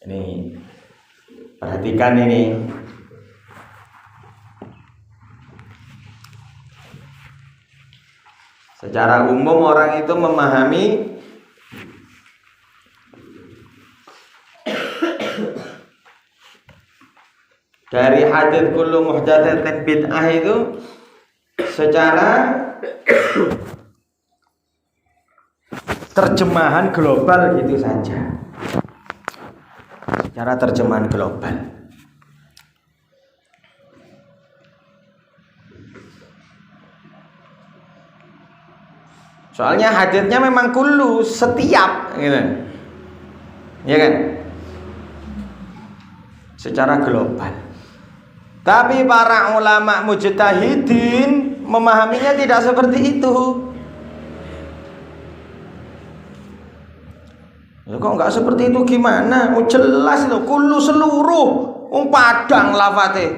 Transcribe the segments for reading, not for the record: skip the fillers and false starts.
Ini perhatikan ini. Secara umum orang itu memahami dari hadits kullu muhdatsatin bid'ah itu secara terjemahan global gitu saja. Secara terjemahan global. Soalnya haditsnya memang kullu, setiap gitu. Ya kan? Secara global. Tapi para ulama mujtahidin memahaminya tidak seperti itu. Loh, kok enggak seperti itu gimana? Oh jelas loh, kullu seluruh, padang lafate.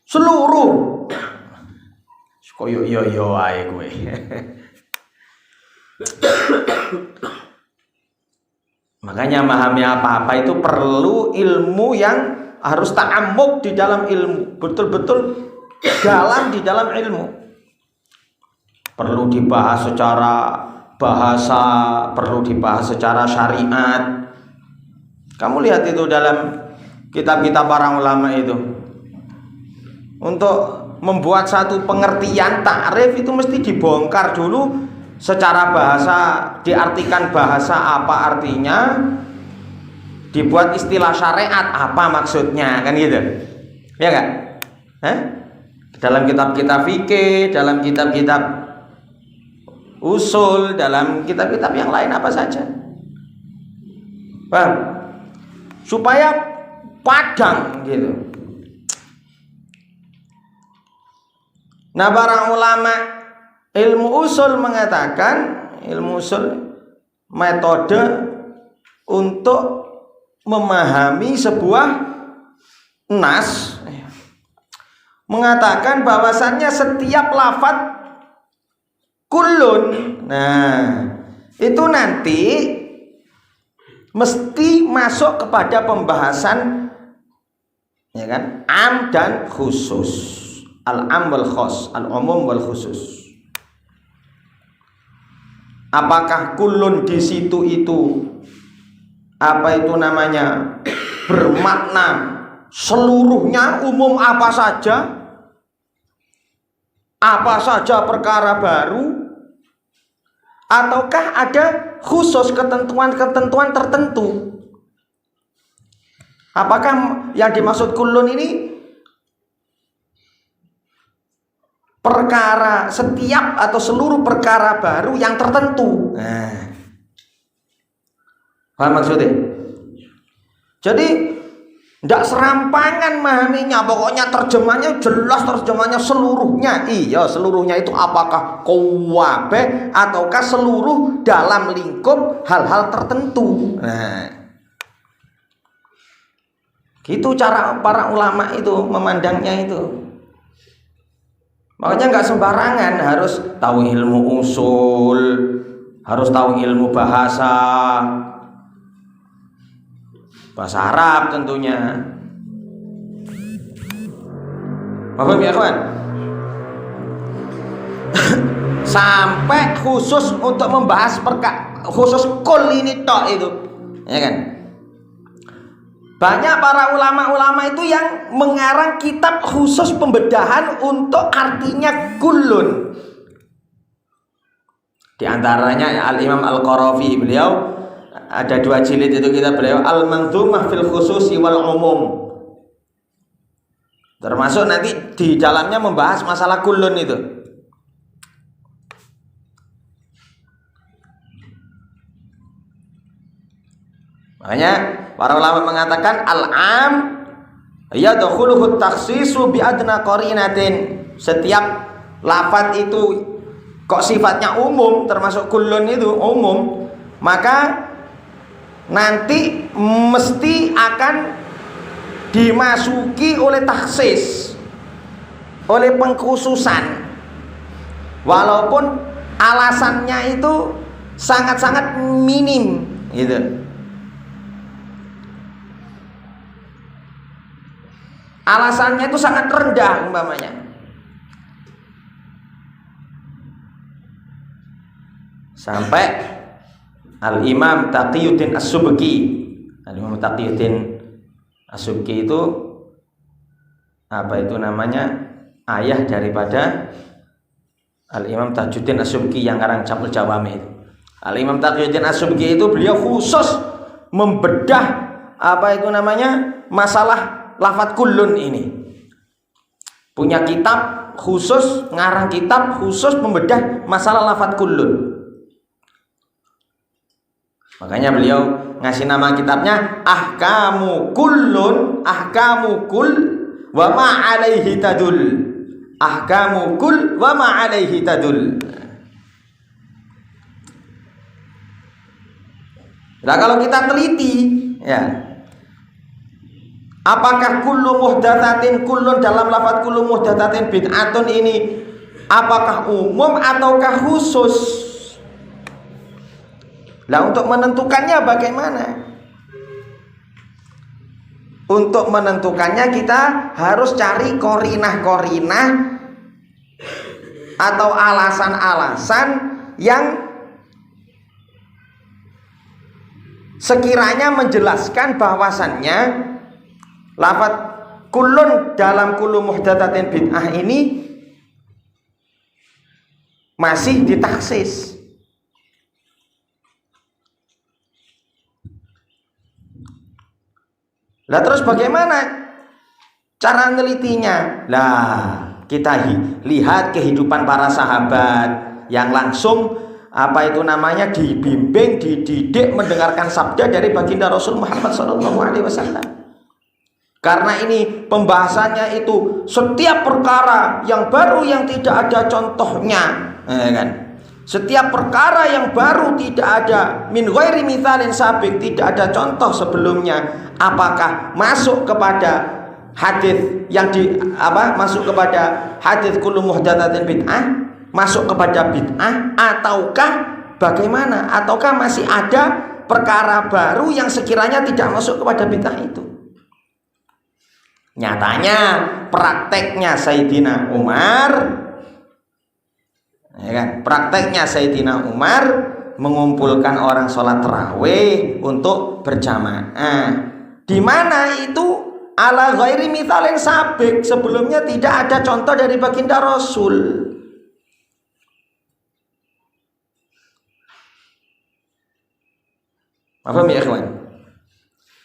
Seluruh. Koyo yo ae kowe. Makanya memahami apa-apa itu perlu ilmu yang harus ta'ammuk di dalam ilmu, betul-betul dalam di dalam ilmu. Perlu dibahas secara bahasa, perlu dibahas secara syariat. Kamu lihat itu dalam kitab-kitab para ulama itu. Untuk membuat satu pengertian ta'rif itu mesti dibongkar dulu secara bahasa, diartikan bahasa apa artinya, dibuat istilah syariat apa maksudnya, kan gitu ya enggak? Dalam kitab-kitab fikih, dalam kitab-kitab usul, dalam kitab-kitab yang lain apa saja, paham? Supaya padang gitu. Nah para ulama ilmu usul mengatakan, ilmu usul metode untuk memahami sebuah nas, mengatakan bahwasannya setiap lafaz kullun, nah itu nanti mesti masuk kepada pembahasan, ya kan, am dan khusus, al-am wal khos, al-umum wal khusus. Apakah kullun di situ itu apa itu namanya bermakna seluruhnya, umum apa saja perkara baru, ataukah ada khusus ketentuan-ketentuan tertentu? Apakah yang dimaksud kullun ini perkara setiap atau seluruh perkara baru yang tertentu? Nah, paham maksudnya? Jadi tidak serampangan memahaminya, pokoknya terjemahnya jelas, terjemahnya seluruhnya. Iya, seluruhnya itu apakah kuwabe ataukah seluruh dalam lingkup hal-hal tertentu? Nah, gitu cara para ulama itu memandangnya itu. Makanya nggak sembarangan, harus tahu ilmu usul, harus tahu ilmu bahasa Arab tentunya. Paham ya kawan? Sampai khusus untuk membahas khusus kul ini tok itu, ya kan? Banyak para ulama-ulama itu yang mengarang kitab khusus pembedahan untuk artinya kullun. Di antaranya Al-Imam Al-Qarafi, beliau ada 2 jilid itu kitab beliau, Al-Manzumah fil Khususi wal Umum. Termasuk nanti di dalamnya membahas masalah kullun itu. Makanya para ulama mengatakan al-am yadkhuluhu takhsisu bi adna qarinatin. Setiap lafaz itu kok sifatnya umum, termasuk kullun itu umum, maka nanti mesti akan dimasuki oleh takhsis, oleh pengkhususan, walaupun alasannya itu sangat-sangat minim gitu. alasannya itu sangat rendah umpamanya. Sampai Al-Imam Taqiyuddin As-Subki, Al-Imam Taqiyuddin As-Subki itu apa itu namanya, ayah daripada Al-Imam Tajuddin As-Subki yang ngarang Jamul Jawami. Al-Imam Taqiyuddin As-Subki itu beliau khusus membedah apa itu namanya masalah lafadz kullun ini. Punya kitab khusus, ngarang kitab khusus membedah masalah lafadz kullun. Makanya beliau ngasih nama kitabnya Ahkamu Kullun, Ahkamu Kull wa ma alaihi tadul. Ahkamu Kull wa ma alaihi tadul. Nah, kalau kita teliti ya, apakah kullu muhdatsatin, kullun dalam lafaz kullu muhdatsatin bid'atun ini apakah umum ataukah khusus? Nah, untuk menentukannya bagaimana? Untuk menentukannya kita harus cari korinah-korinah atau alasan-alasan yang sekiranya menjelaskan bahwasannya lafaz kullun dalam kullu muhdatsatin bid'ah ini masih ditaksis. Lah terus bagaimana cara menelitinya? Lah kita lihat kehidupan para sahabat yang langsung apa itu namanya dibimbing, dididik mendengarkan sabda dari baginda Rasul Muhammad SAW. Karena ini pembahasannya itu setiap perkara yang baru yang tidak ada contohnya, kan? Setiap perkara yang baru tidak ada min ghairi mithalin sabiq, tidak ada contoh sebelumnya, apakah masuk kepada hadis yang masuk kepada hadis kullu muhdatsatin bid'ah, masuk kepada bid'ah, ataukah bagaimana, ataukah masih ada perkara baru yang sekiranya tidak masuk kepada bid'ah itu. Nyatanya prakteknya Sayyidina Umar, ya kan? Prakteknya Sayyidina Umar mengumpulkan orang sholat tarawih untuk berjamaah, di mana itu ala ghairi mithalin sabiq, sebelumnya tidak ada contoh dari baginda Rasul. Paham ya ikhwan?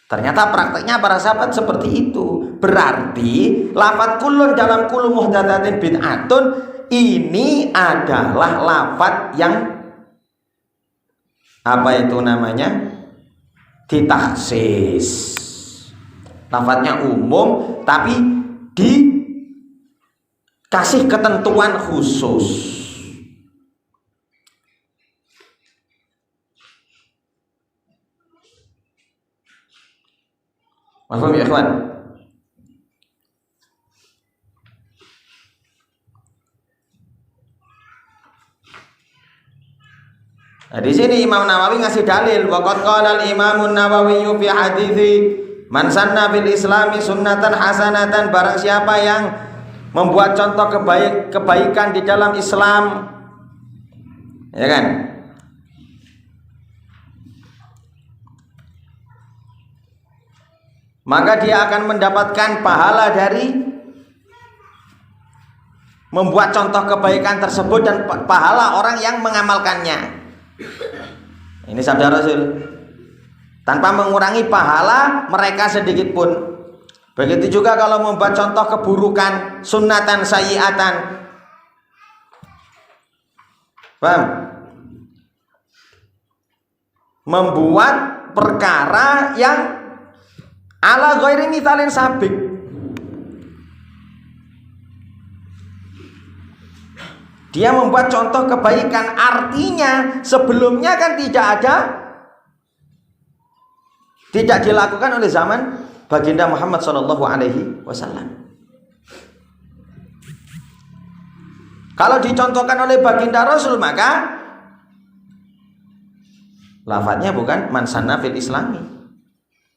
Ternyata prakteknya para sahabat seperti itu. Berarti lafadz kullun dalam kullu muhdatsatin bid'atun ini adalah lafadz yang apa itu namanya ditaksis. Lafadznya umum tapi dikasih ketentuan khusus. Paham ya ikhwan? Nah, di sini Imam Nawawi ngasih dalil, waqad qala al-Imam Nawawi fi hadithi man sanna fil islami sunnatan hasanatan, barang siapa yang membuat contoh kebaikan di dalam Islam, ya kan? Maka dia akan mendapatkan pahala dari membuat contoh kebaikan tersebut dan pahala orang yang mengamalkannya. Ini sabda Rasul, tanpa mengurangi pahala mereka sedikit pun. Begitu juga kalau membuat contoh keburukan, sunnatan sayyi'atan. Paham? Membuat perkara yang ala ghairi mithalin sabiq. Dia membuat contoh kebaikan, artinya sebelumnya kan tidak dilakukan oleh zaman baginda Muhammad SAW. Kalau dicontohkan oleh baginda Rasul, maka lafadznya bukan man sanna fil islami,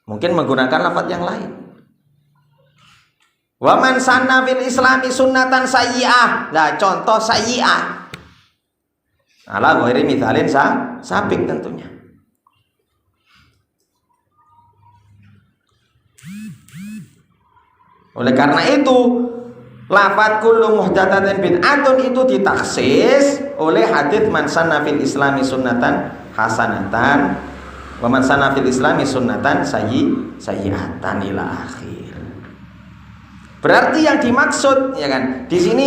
mungkin menggunakan lafadz yang lain. Wa man sanna fil islami sunnatan sayyi'ah. Nah, contoh sayyi'ah. Ala ghairi mithalin sabik tentunya. Oleh karena itu, lafadz kullu muhdatsatin bid'atun itu ditaksis oleh hadits man sanna fil islami sunnatan hasanatan wa man sanna fil islami sunnatan sayyi'atan ila akhir. Berarti yang dimaksud ya kan di sini,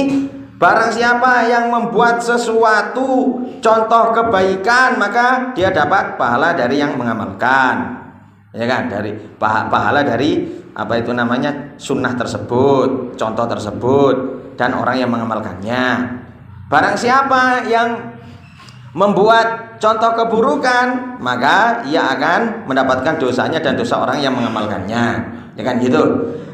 barang siapa yang membuat sesuatu contoh kebaikan maka dia dapat pahala dari yang mengamalkan, ya kan, dari pahala dari apa itu namanya sunnah tersebut, contoh tersebut, dan orang yang mengamalkannya. Barang siapa yang membuat contoh keburukan maka ia akan mendapatkan dosanya dan dosa orang yang mengamalkannya, ya kan gitu.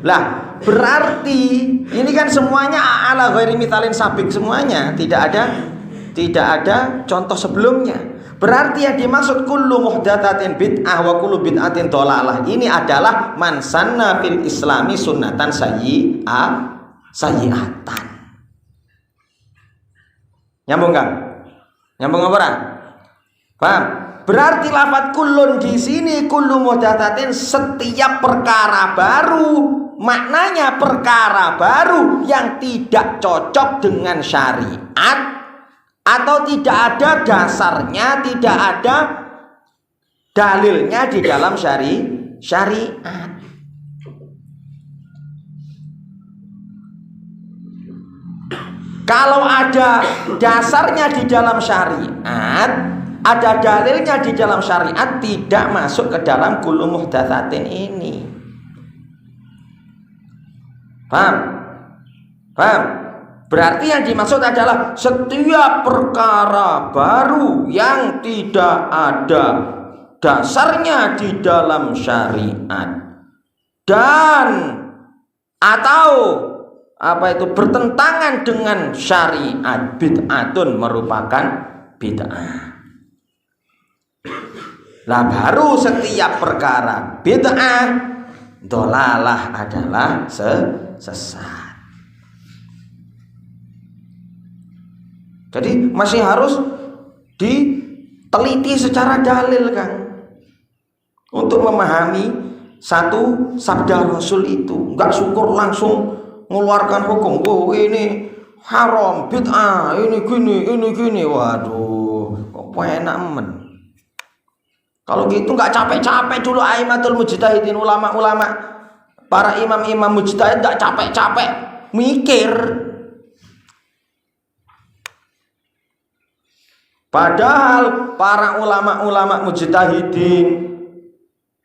Lah berarti ini kan semuanya ala ghairi mithalin sabik, semuanya tidak ada contoh sebelumnya. Berarti yang dimaksud kullu muhdatsatin bid'ah wa kullu bid'atin dhalalah ini adalah man sanna fil islami sunnatan sayyi'atan. Nyambung kan? Nyambung apa? Paham? Berarti lafadz kullun di sini kullu muhdatsatin setiap perkara baru, maknanya perkara baru yang tidak cocok dengan syariat atau tidak ada dasarnya, tidak ada dalilnya di dalam syariat. Kalau ada dasarnya di dalam syariat, ada dalilnya di dalam syariat, tidak masuk ke dalam kullu muhdatsatin ini. Paham? Paham? Berarti yang dimaksud adalah setiap perkara baru yang tidak ada dasarnya di dalam syariat dan atau apa itu bertentangan dengan syariat, bid'atun merupakan bid'ah. Lah baru setiap perkara bid'ah, dhalalah adalah sesat. Jadi masih harus diteliti secara dalil kan, untuk memahami satu sabda Rasul itu. Enggak syukur langsung mengeluarkan hukum, oh ini haram, bid'ah, ini gini. Waduh, kok enak men. Kalau gitu nggak capek-capek dulu aimatul mujtahidin, ulama-ulama, para imam-imam mujtahid nggak capek-capek mikir. Padahal para ulama-ulama mujtahidin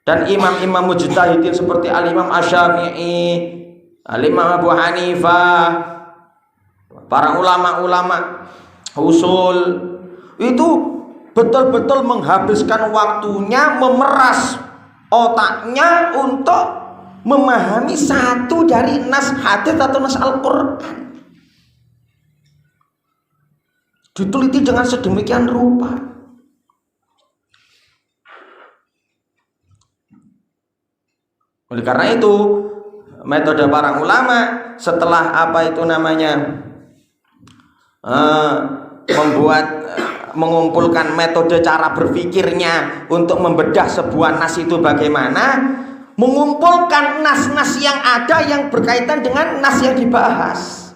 dan imam-imam mujtahidin seperti Al-Imam Asy-Syafi'i, Al-Imam Abu Hanifah, para ulama-ulama usul itu betul-betul menghabiskan waktunya, memeras otaknya untuk memahami satu dari nas hadits atau nas Al-Quran. Diteliti dengan sedemikian rupa. Oleh karena itu, metode para ulama setelah apa itu namanya mengumpulkan metode cara berpikirnya untuk membedah sebuah nas itu bagaimana, mengumpulkan nas-nas yang ada yang berkaitan dengan nas yang dibahas.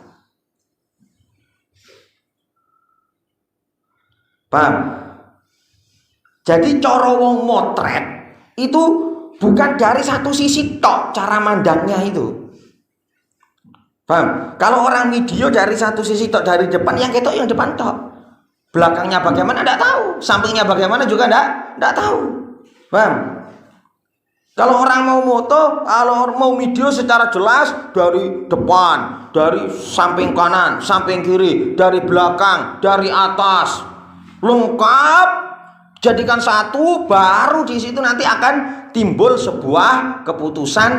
Paham? Jadi cara wong motret itu bukan dari satu sisi tok cara mandangnya itu. Paham? Kalau orang video dari satu sisi tok, dari depan, yang ketok yang depan tok. Belakangnya bagaimana enggak tahu, sampingnya bagaimana juga enggak tahu. Paham? Kalau orang mau moto, kalau mau video secara jelas dari depan, dari samping kanan, samping kiri, dari belakang, dari atas, lengkap, jadikan satu, baru di situ nanti akan timbul sebuah keputusan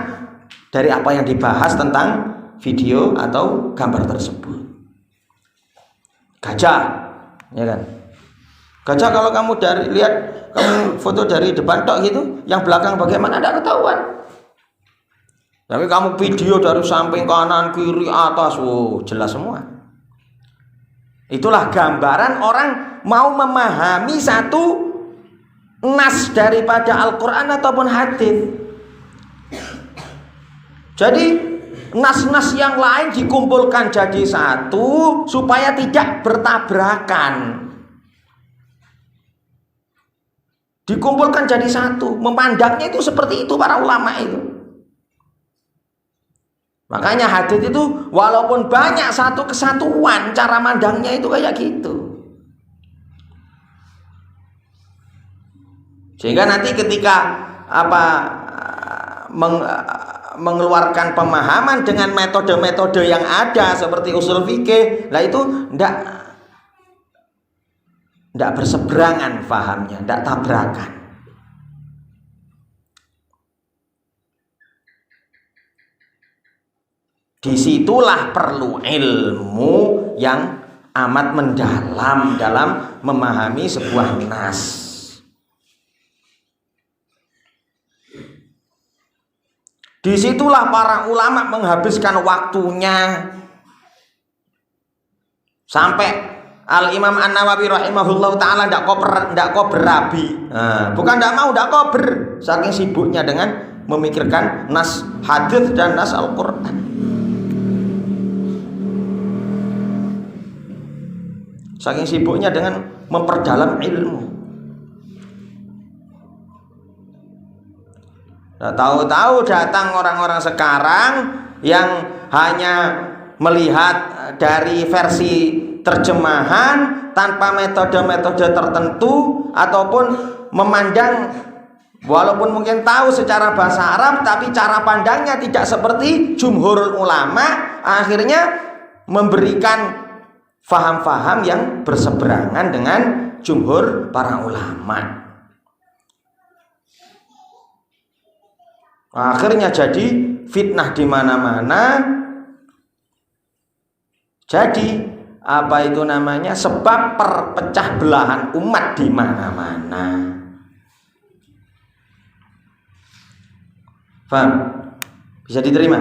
dari apa yang dibahas tentang video atau gambar tersebut. Gajah, ya kan? Gajah kalau kamu lihat kamu foto dari depan tok gitu, yang belakang bagaimana tidak ketahuan. Tapi kamu video dari samping kanan, kiri, atas, jelas semua. Itulah gambaran orang mau memahami satu nas daripada Al-Quran ataupun hadis. Jadi nas-nas yang lain dikumpulkan jadi satu supaya tidak bertabrakan. Dikumpulkan jadi satu. Memandangnya itu seperti itu para ulama itu. Makanya hadis itu walaupun banyak satu kesatuan, cara mandangnya itu kayak gitu. Sehingga nanti ketika mengeluarkan pemahaman dengan metode-metode yang ada seperti usul fikih, lah itu ndak berseberangan fahamnya, ndak tabrakan. Disitulah perlu ilmu yang amat mendalam dalam memahami sebuah nas. Disitulah para ulama menghabiskan waktunya sampai Al-Imam An-Nawawi rahimahullah ta'ala ndak kober rabi. Bukan ndak mau, ndak kober, saking sibuknya dengan memikirkan nas hadis dan nas Al-Quran. Saking sibuknya dengan memperdalam ilmu. Nah, tahu-tahu datang orang-orang sekarang yang hanya melihat dari versi terjemahan tanpa metode-metode tertentu, ataupun memandang walaupun mungkin tahu secara bahasa Arab tapi cara pandangnya tidak seperti jumhurul ulama, akhirnya memberikan faham-faham yang berseberangan dengan jumhur para ulama. Akhirnya jadi fitnah di mana-mana. Jadi sebab perpecah belahan umat di mana-mana. Paham? Bisa diterima?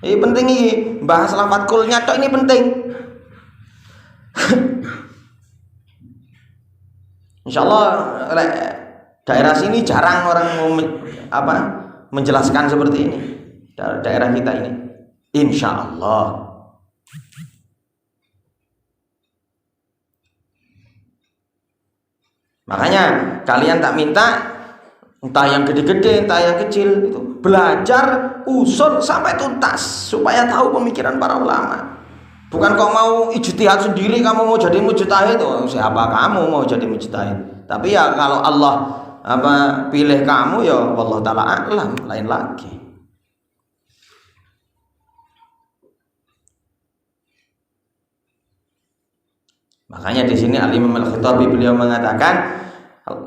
Ini penting, ini bahas lafadz kulnya tok, ini penting. Insya Allah daerah sini jarang orang menjelaskan seperti ini. Daerah kita ini, insya Allah. Makanya kalian tak minta, entah yang gede-gede, entah yang kecil, itu belajar usul sampai tuntas supaya tahu pemikiran para ulama. Bukan kau mau ijtihad sendiri, kamu mau jadi mujtahid. Siapa kamu mau jadi mujtahid? Tapi ya kalau Allah pilih kamu, ya wallahu taala a'lam, lain lagi. Makanya di sini Al-Imam Al-Khattabi beliau mengatakan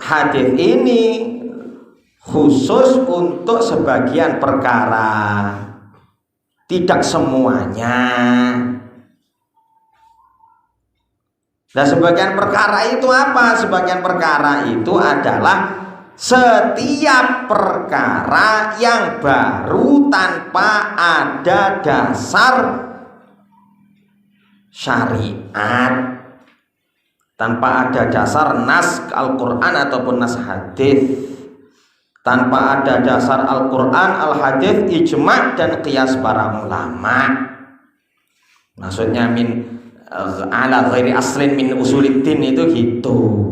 hadis ini khusus untuk sebagian perkara, tidak semuanya. Nah, sebagian perkara itu apa? Sebagian perkara itu adalah setiap perkara yang baru tanpa ada dasar syariat, tanpa ada dasar nas Al-Quran ataupun nas hadis, tanpa ada dasar Al-Quran, Al-Hadis, ijma' dan qiyas para ulama. Maksudnya ala ghairi aslin min usuliddin itu gitu.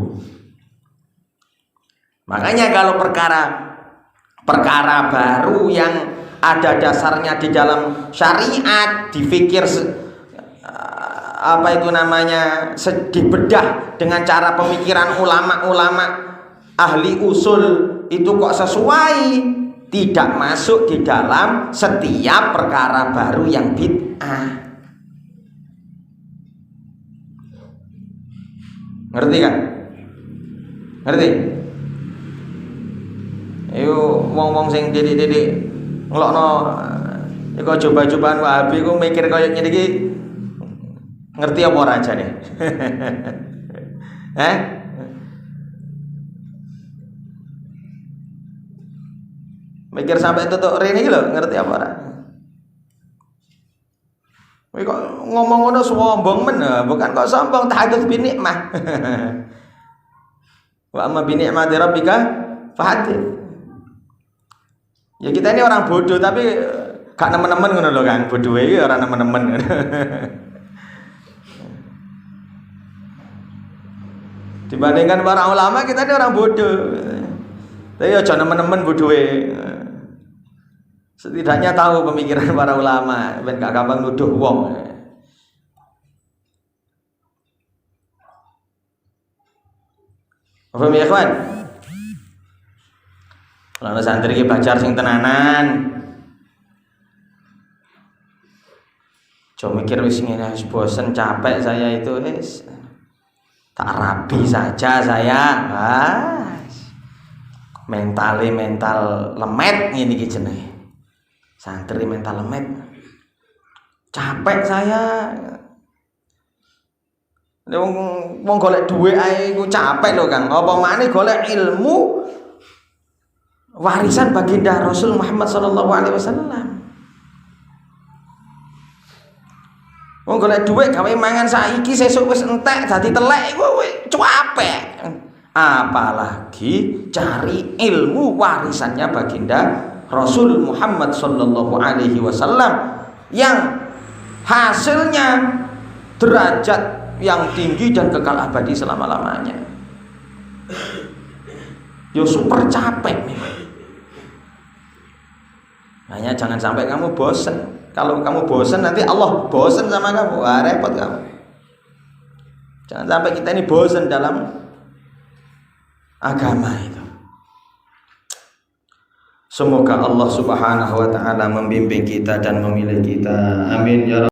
Makanya kalau perkara baru yang ada dasarnya di dalam syariat, difikir dibedah dengan cara pemikiran ulama-ulama ahli usul, itu kok sesuai, tidak masuk di dalam setiap perkara baru yang bid'ah. Ngerti kan? Ngerti? Ayo wong-wong sing didik-didik ngelokno iku coba-cobaan Wahabi ku mikir kaya ngene iki, ngerti apa ora jane? Mikir sampai tutuk rene iki lho, ngerti apa ora? Kowe kok ngomong ngono sombong men, bukan kok sombong, tahadduts bi nikmah. Wa amma bi ni'mati rabbika fahaddits. Ya kita ini orang bodoh tapi gak nemen-nemen ngono lho Kang, bodoh iki ora nemen-nemen. Dibandingkan para ulama kita ini orang bodoh. Tapi aja nemen-nemen bodohe. Setidaknya tahu pemikiran para ulama, ben gak gampang nuduh wong. Paham ya kawan? Kalau santri ki belajar sing tenanan. Coba mikir wis ngene wis bosen capek saya itu wis. Tak rabi saja saya. Mental lemet ngene iki jenenge. Santri mental lemet. Capek saya. Wong golek dhuwit ae iku capek lho Kang. Apa maneh golek ilmu warisan baginda Rasul Muhammad sallallahu alaihi wasallam. Wong golek dhuwit gawe mangan saiki sesuk wis entek dadi telek iku capek. Apalagi cari ilmu warisannya baginda Rasul Muhammad sallallahu alaihi wasallam yang hasilnya derajat yang tinggi dan kekal abadi selama-lamanya. Yo super capek nih. Hanya jangan sampai kamu bosen. Kalau kamu bosen nanti Allah bosen sama kamu. Wah, repot kamu. Jangan sampai kita ini bosen dalam agama itu. Semoga Allah Subhanahu wa taala membimbing kita dan memilih kita. Amin ya rabbal alamin.